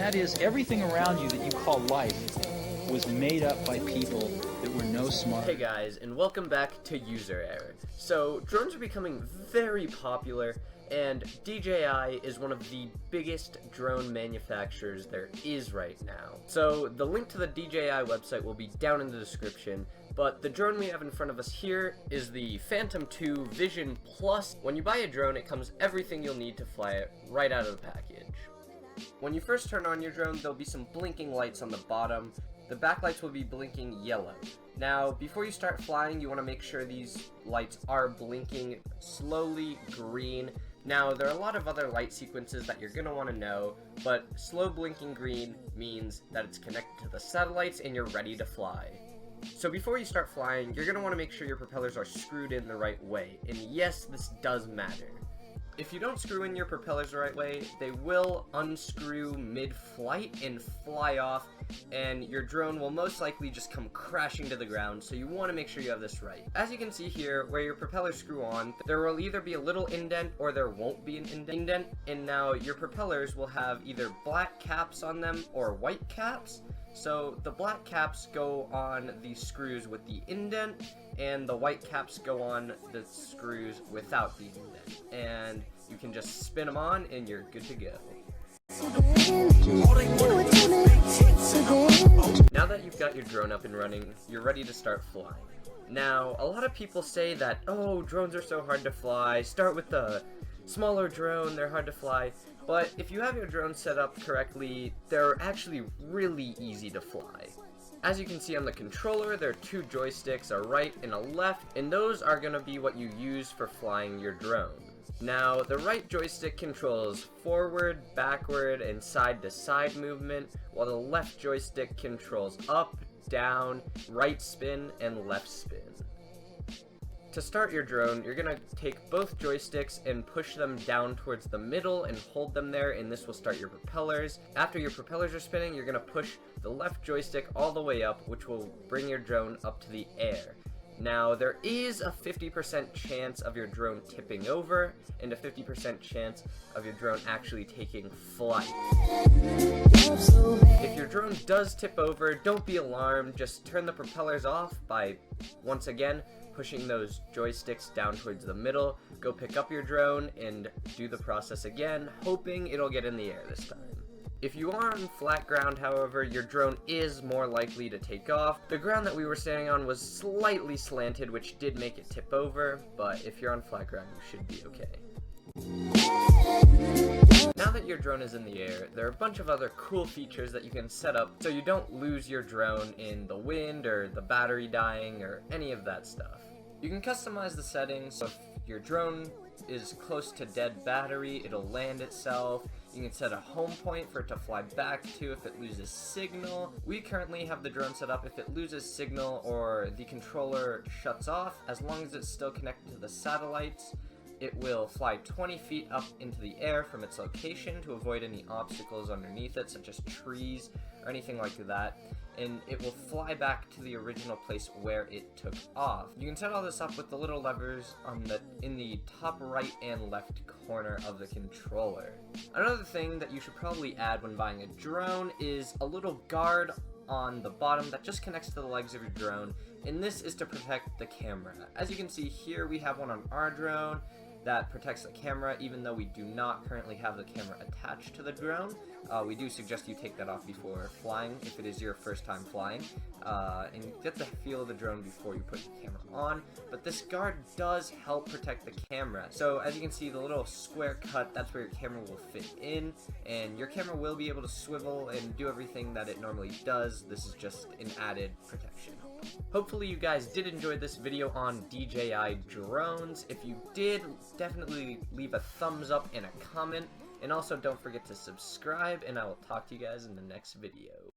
that is everything around you that you call life was made up by people that were no smarter. Hey guys, and welcome back to UserError. So, drones are becoming very popular, and DJI is one of the biggest drone manufacturers there is right now. So, the link to the DJI website will be down in the description, but the drone we have in front of us here is the Phantom 2 Vision Plus. When you buy a drone, it comes everything you'll need to fly it right out of the package. When you first turn on your drone, there'll be some blinking lights on the bottom. The backlights will be blinking yellow. Now, before you start flying, you want to make sure these lights are blinking slowly green. Now, there are a lot of other light sequences that you're going to want to know, but slow blinking green means that it's connected to the satellites and you're ready to fly. So before you start flying, you're going to want to make sure your propellers are screwed in the right way, and yes, this does matter. If you don't screw in your propellers the right way, they will unscrew mid-flight and fly off, and your drone will most likely just come crashing to the ground, so you want to make sure you have this right. As you can see here, where your propellers screw on, there will either be a little indent or there won't be an indent, and now your propellers will have either black caps on them or white caps. So the black caps go on the screws with the indent, and the white caps go on the screws without the indent. And you can just spin them on and you're good to go. Now that you've got your drone up and running, you're ready to start flying. Now, a lot of people say that, oh, drones are so hard to fly, start with the smaller drone, they're hard to fly. But if you have your drone set up correctly, they're actually really easy to fly. As you can see on the controller, there are two joysticks, a right and a left, and those are going to be what you use for flying your drone. Now, the right joystick controls forward, backward, and side-to-side movement, while the left joystick controls up, down, right spin, and left spin. To start your drone, you're going to take both joysticks and push them down towards the middle and hold them there, and this will start your propellers. After your propellers are spinning, you're going to push the left joystick all the way up, which will bring your drone up to the air. Now, there is a 50% chance of your drone tipping over, and a 50% chance of your drone actually taking flight. If your drone does tip over, don't be alarmed, just turn the propellers off by, once again, pushing those joysticks down towards the middle. Go pick up your drone and do the process again, hoping it'll get in the air this time. If you are on flat ground, however, your drone is more likely to take off. The ground that we were standing on was slightly slanted, which did make it tip over, but if you're on flat ground, you should be okay. Now that your drone is in the air, there are a bunch of other cool features that you can set up so you don't lose your drone in the wind or the battery dying or any of that stuff. You can customize the settings, so if your drone is close to dead battery, it'll land itself. You can set a home point for it to fly back to if it loses signal. We currently have the drone set up if it loses signal or the controller shuts off, as long as it's still connected to the satellites, it will fly 20 feet up into the air from its location to avoid any obstacles underneath it, such as trees or anything like that, and it will fly back to the original place where it took off. You can set all this up with the little levers in the top right and left corner of the controller. Another thing that you should probably add when buying a drone is a little guard on the bottom that just connects to the legs of your drone, and this is to protect the camera. As you can see here, we have one on our drone that protects the camera, even though we do not currently have the camera attached to the drone. We do suggest you take that off before flying if it is your first time flying, and get the feel of the drone before you put the camera on. But this guard does help protect the camera. So as you can see, the little square cut, that's where your camera will fit in, and your camera will be able to swivel and do everything that it normally does. This is just an added protection. Hopefully you guys did enjoy this video on DJI drones. If you did, definitely leave a thumbs up and a comment. And also don't forget to subscribe, and I will talk to you guys in the next video.